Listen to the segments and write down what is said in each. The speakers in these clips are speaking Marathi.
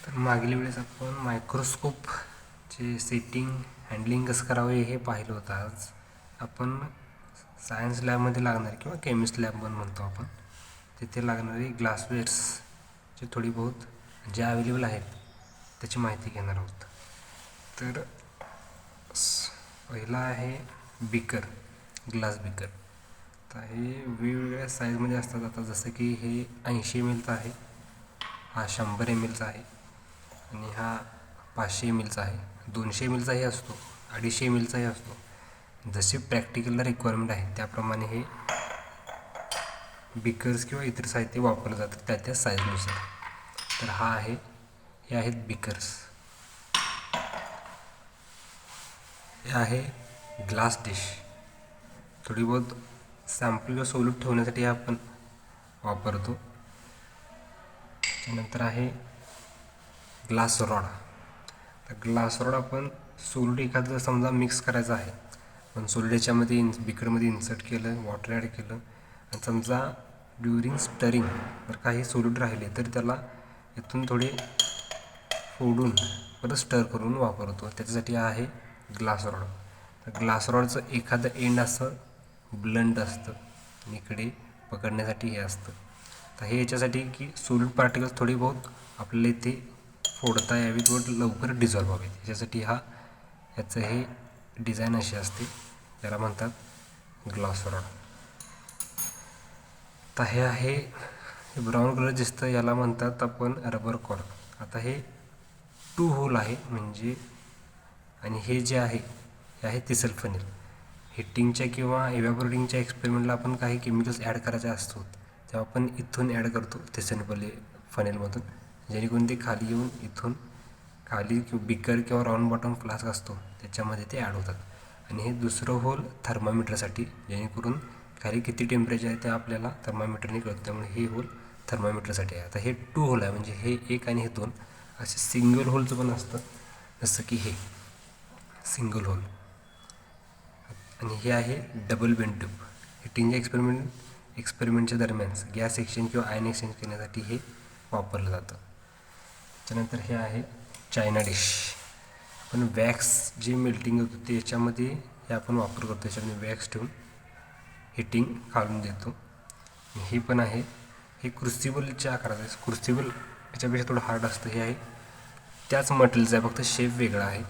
तर मागील वेळेस आपण मायक्रोस्कोपचे सेटिंग हँडलिंग कसं करावे हे पाहिलं होतं. आज आपण सायन्स लॅबमध्ये लागणारे किंवा केमिस्ट लॅब पण म्हणतो आपण, तिथे लागणारी ग्लासवेअर्सची थोडी बहुत जे अवेलेबल आहेत त्याची माहिती घेणार आहोत. तर पहिला आहे बिकर, ग्लास बिकर. तर हे वेगवेगळ्या साईजमध्ये असतात. आता जसं की हे 80 ml आहे, हा 100 ml आहे आणि हा 500 ml आहे, 200 ml असतो, 250 ml असतो. जशी प्रॅक्टिकलला रिक्वायरमेंट आहे त्याप्रमाणे हे बिकर्स किंवा इतर साहित्य वापरलं जातं त्या साईजनुसार. तर हे आहेत बिकर्स. हे आहे ग्लास डिश. थोडी बहुत सॅम्पल किंवा सोलूट ठेवण्यासाठी आपण वापरतो. त्यानंतर आहे ग्लास रॉड. तर ग्लास रॉड आपण सोलूट एखादं समजा मिक्स करायचं आहे, पण सोलूट याच्यामध्ये बिकरमध्ये इन्सर्ट केलं, वॉटर ॲड केलं आणि समजा ड्युरिंग स्टरिंग जर काही सोलूट राहिले तर त्याला इथून थोडे फोडून परत स्टर करून वापरतो. त्याच्यासाठी आहे ग्लास रॉड. तर ग्लास रॉडचं एखादं एंड असं ब्लंट असतं आणि इकडे पकडण्यासाठी हे असतं. तर हे याच्यासाठी की सोलूट पार्टिकल्स थोडी बहुत आपल्याला इथे फोडता यावीत व लवकर डिझॉल्व व्हावेत, याच्यासाठी याचं हे डिझाईन अशी असते, त्याला म्हणतात ग्लास रॉड. तर हे आहे ब्राऊन कलर दिसतं, याला म्हणतात आपण रबर कॉर्क. आता हे 2 होल आहे म्हणजे, आणि हे जे आहे हे आहे थिसल फनेल. हिटिंगच्या किंवा इव्हॅपोरेटिंगच्या एक्सपेरिमेंटला आपण काही केमिकल्स ॲड करायचे असतो तेव्हा आपण इथून ॲड करतो थिसल फनेलमधून, जेणेकरून ते खाली येऊन इथून खाली बिकर किंवा राऊंड बॉटम फ्लास्क असतो त्याच्यामध्ये ते ॲड होतात. आणि हे दुसरं होल थर्मामीटरसाठी, जेणेकरून खाली किती टेम्परेचर आहे ते आपल्याला थर्मामीटरने कळतं, त्यामुळे हे होल थर्मामीटरसाठी आहे. आता हे 2 होल आहे म्हणजे हे 1 आणि हे 2 असे सिंगल होलचं पण असतं, जसं की हे सिंगल होल. आणि हे आहे डबल बेंड ट्यूब. हिटिंगच्या एक्सपेरिमेंटच्या दरम्यान गॅस एक्सचेंज किंवा आयन एक्सचेंज करण्यासाठी हे वापरलं जातं. त्यानंतर हे आहे चायना डिश. आपण वॅक्स जे मेल्टिंग होतं ते याच्यामध्ये हे आपण वापर करतो, त्याच्यामध्ये वॅक्स ठेवून हिटिंग घालून देतो. हे पण आहे, हे क्रुसिबलच्या आकाराचं आहे. क्रुसिबल याच्यापेक्षा थोडं हार्ड असतं. हे आहे त्याच मटेरियलचं आहे, फक्त शेप वेगळा आहे.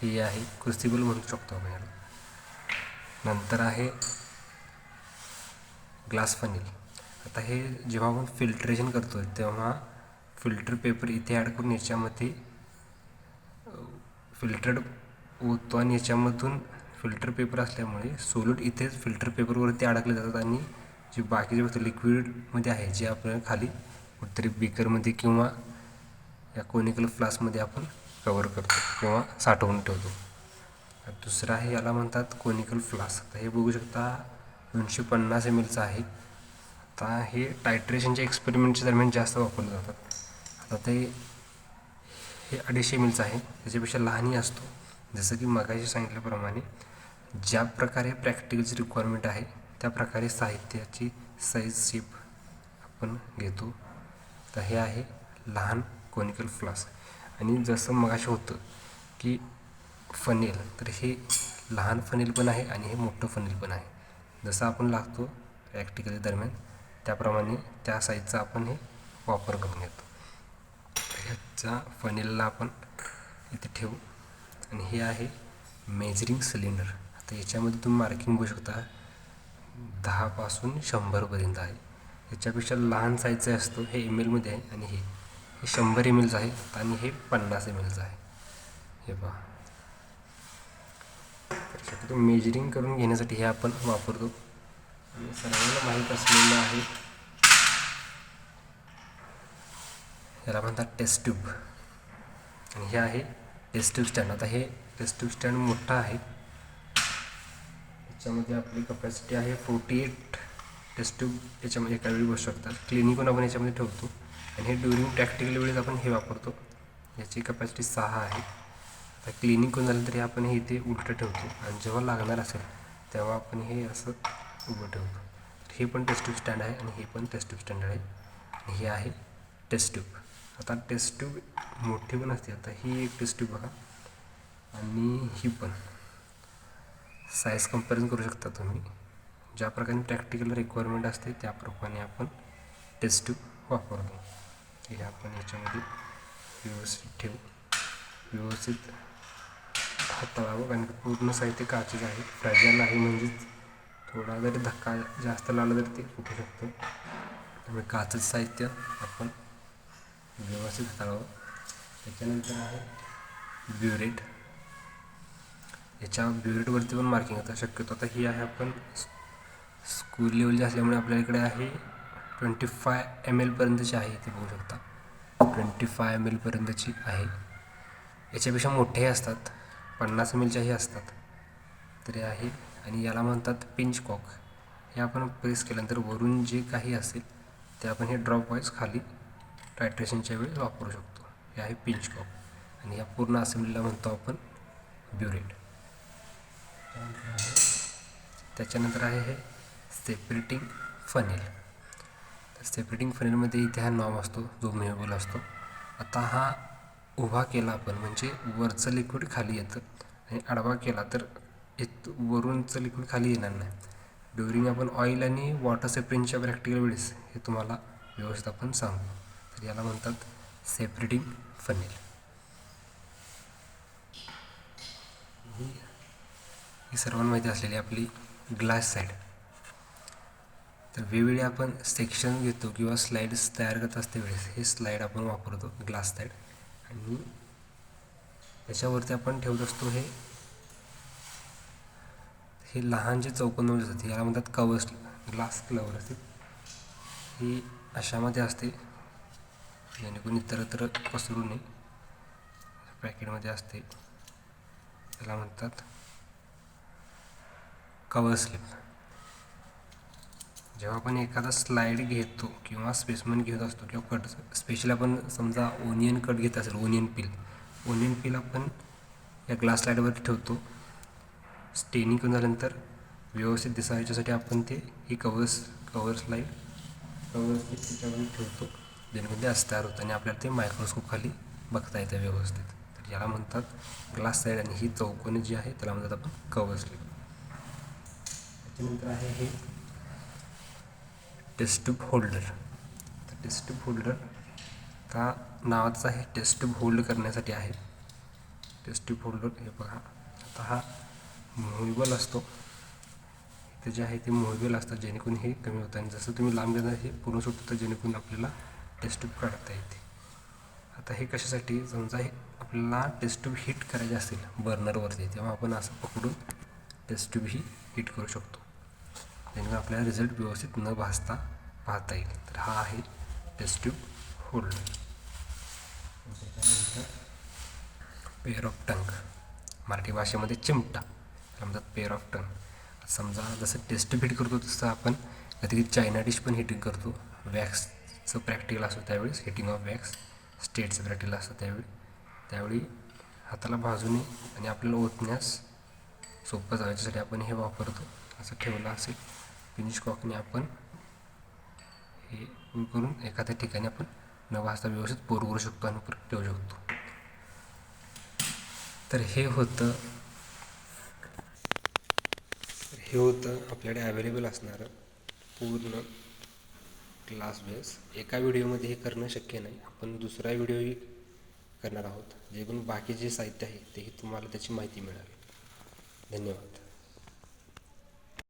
हे आहे क्रुसिबल म्हणू शकतो आपण याला. नंतर आहे ग्लास फनेल. आता हे जेव्हा आपण फिल्ट्रेशन करतो तेव्हा फिल्टर पेपर इथे ॲड करून याच्यामध्ये फिल्टर्ड होतो आणि याच्यामधून फिल्टर पेपर असल्यामुळे सोलूट इथेच फिल्टर पेपरवरती अडकले जातात आणि जे बाकीचे वस्तू लिक्विडमध्ये आहे जे आपल्याला खाली कुठेतरी बिकरमध्ये किंवा या कोनिकल फ्लास्कमध्ये आपण कवर करतो किंवा साठवून ठेवतो. दुसरं आहे, याला म्हणतात कोनिकल फ्लास्क. तर हे बघू शकता 250 ml आहे. आता हे टायट्रेशनच्या एक्सपेरिमेंटच्या दरम्यान जास्त वापरले जातात. आता हे 250 ml आहे, त्याच्यापेक्षा लहानही असतो. जसं की मगाशी सांगितल्याप्रमाणे ज्या प्रकारे प्रॅक्टिकलची रिक्वायरमेंट आहे त्या प्रकारे साहित्याची साईज शेप आपण घेतो. तर हे आहे लहान कोनिकल फ्लास्क. आणि जसं मगाशी होतं की फनेल, तर हे लहान फनेल पण आहे आणि हे मोठं फनेल पण आहे. जसं आपण लागतो प्रॅक्टिकल दरम्यान त्याप्रमाणे त्या साईजचा आपण हे वापर करून घेतो. ह्याच्या फनेलला आपण इथे ठेवू. आणि हे आहे मेजरिंग सिलेंडर. आता याच्यामध्ये तुम्ही मार्किंग बघू शकता 10 पासून 100 आहे. याच्यापेक्षा लहान साईजचा असतो, हे ml मध्ये आहे. आणि हे 100 ml आहे आणि हे 50 ml आहे. हे पहा, शक्यतो मेजरिंग करून घेण्यासाठी हे आपण वापरतो. आणि सर्वांना माहीत असलेलं आहे, याला म्हणतात टेस्ट ट्यूब. आणि हे आहे टेस्ट ट्यूब स्टँड. आता हे टेस्ट ट्यूब स्टँड मोठा आहे, याच्यामध्ये आपली कपॅसिटी आहे 48 टेस्ट ट्यूब याच्यामध्ये एका वेळी बसू शकतात. क्लिनिक पण आपण याच्यामध्ये ठेवतो आणि हे ड्युरिंग प्रॅक्टिकल वेळेस आपण हे वापरतो. याची कपॅसिटी 6 आहे. आता क्लिनिक कोण झालं तरी आपण हे इथे उलटं ठेवतो आणि जेव्हा लागणार असेल तेव्हा आपण हे असं उभं ठेवतो. हे पण टेस्ट ट्यूब स्टँड आहे आणि हे पण टेस्ट ट्यूब स्टँड आहे. आणि हे आहे टेस्ट ट्यूब. आता टेस्ट ट्यूब मोठी पण असते. आता ही एक टेस्ट ट्यूब बघा आणि ही पण साईज कंपॅरिझन करू शकता तुम्ही. ज्या प्रकारे प्रॅक्टिकल रिक्वायरमेंट असते त्याप्रमाणे आपण टेस्ट ट्यूब वापरतो. हे आपण याच्यामध्ये व्यवस्थित ठेवू, व्यवस्थित हाताळावं, कारण पूर्ण साहित्य काचेचं आहे, फ्रॅजाईल आहे, म्हणजेच थोडा जरी धक्का जास्त लागला तरी ते फुटू शकतं. त्यामुळे काचेचं साहित्य आपण व्यवस्थित हाताळावं. त्याच्यानंतर आहे ब्युरेट. याच्या ब्युरेटवरती पण मार्किंग होतं शक्यतो. आता ही आहे आपण स्कूल लेवलची असल्यामुळे आपल्याकडे आहे 25 ml पर्यंतची आहे, ते बघू शकता 25 ml पर्यंतची आहे. याच्यापेक्षा मोठेही असतात, 50 mlच्याही असतात तरी आहे. आणि याला म्हणतात पिंच कॉक. हे आपण प्रेस केल्यानंतर वरून जे काही असेल ते आपण हे ड्रॉप वाईज खाली टायट्रेशनच्या वेळेस वापरू शकतो. हे आहे पिंच कॉक आणि या पूर्ण असेंब्लीला म्हणतो आपण ब्युरेट. त्याच्यानंतर आहे हे सेपरेटिंग फनेल. तर सेपरेटिंग फनेलमध्ये इथे हा नॉब असतो जो मुव्हेबल असतो. आता हा उभा केला आपण म्हणजे वरचं लिक्विड खाली येतं आणि आडवा केला तर वरूनचं लिक्विड खाली येणार नाही. ड्युरिंग आपण ऑइल आणि वॉटर सेपरेटिंगच्या प्रॅक्टिकल वेळेस हे तुम्हाला व्यवस्थित आपण सांगतो. तर याला म्हणतात सेपरेटिंग फनेल. ही सर्वांना माहिती असलेली आपली ग्लास साईड. तर वेगवेगळे आपण सेक्शन घेतो किंवा स्लाईड्स तयार करत असते वेळेस हे स्लाईड आपण वापरतो ग्लास साईड. आणि त्याच्यावरती आपण ठेवत असतो हे लहान जे चौकोन असतात याला म्हणतात कवर्स, ग्लास कवर असते. ही अशामध्ये असते जेणेकरून इतरत्र पसरू नये. पॅकेटमध्ये असते, त्याला म्हणतात कवर स्लिप. जेव्हा आपण एखादा स्लाईड घेतो किंवा स्पेसमन घेत असतो किंवा कट, स्पेशली आपण समजा ओनियन कट घेत असेल, ओनियन पील आपण या ग्लास स्लाईडवर ठेवतो. स्टेनिंग करून झाल्यानंतर व्यवस्थित दिसावं याच्यासाठी आपण ही कवर स्लाईड त्याच्यावर ठेवतो, जेणेकरून ते तयार होतं आणि आपल्याला ते मायक्रोस्कोप खाली बघता येतं व्यवस्थित. तर याला म्हणतात ग्लास स्लाईड आणि ही चौकोनी जी आहे त्याला म्हणतात आपण कवर स्लाईड. त्याच्यानंतर आहे हे टेस्ट ट्यूब होल्डर. तर टेस्ट ट्यूब होल्डर का नावाचं आहे, टेस्ट ट्यूब होल्ड करण्यासाठी आहे. टेस्ट ट्यूब होल्डर हे बघा. आता हा मुव्हेबल असतो, इथे जे आहे ते मुव्हेबल असतात जेणेकरून हे कमी होतं आणि जसं तुम्ही लांब घेणार हे पूर्ण सुटतं तर जेणेकरून आपल्याला टेस्ट ट्यूब काढता येते. आता हे कशासाठी, समजा हे आपल्याला टेस्ट ट्यूब हीट करायची असेल बर्नरवरती तेव्हा आपण असं पकडून टेस्ट ट्यूब ही हीट करू शकतो, जेणेकरून आपल्याला रिझल्ट व्यवस्थित न भासता पाहता येईल. तर हा आहे टेस्ट ट्यूब होल्डर. त्याच्यानंतर पेअर ऑफ टंग, मराठी भाषेमध्ये चिमटा म्हणतात, पेअर ऑफ टंग. समजा जसं टेस्ट ट्यूब हीट करतो तसं आपण कधी चायना डिश पण हिटिंग करतो. वॅक्सचं प्रॅक्टिकल असतं त्यावेळेस हिटिंग ऑफ वॅक्स, स्टेटचं प्रॅक्टिकल असतं त्यावेळी हाताला भाजून आणि आपल्याला ओतण्यास सोपं जावं याच्यासाठी आपण हे वापरतो. असं ठेवलं असेल फिनिश कॉकने आपण हे करून एखाद्या ठिकाणी आपण न भाजता व्यवस्थित पोर करू शकतो आणि परत ठेवू शकतो. तर हे होतं आपल्याकडे अवेलेबल असणारं पूर्ण ग्लास बेस. एका व्हिडिओमध्ये हे करणं शक्य नाही, आपण दुसरा व्हिडिओही करणार आहोत जे पण बाकी जे साहित्य आहे तेही तुम्हाला त्याची माहिती मिळावी. धन्यवाद.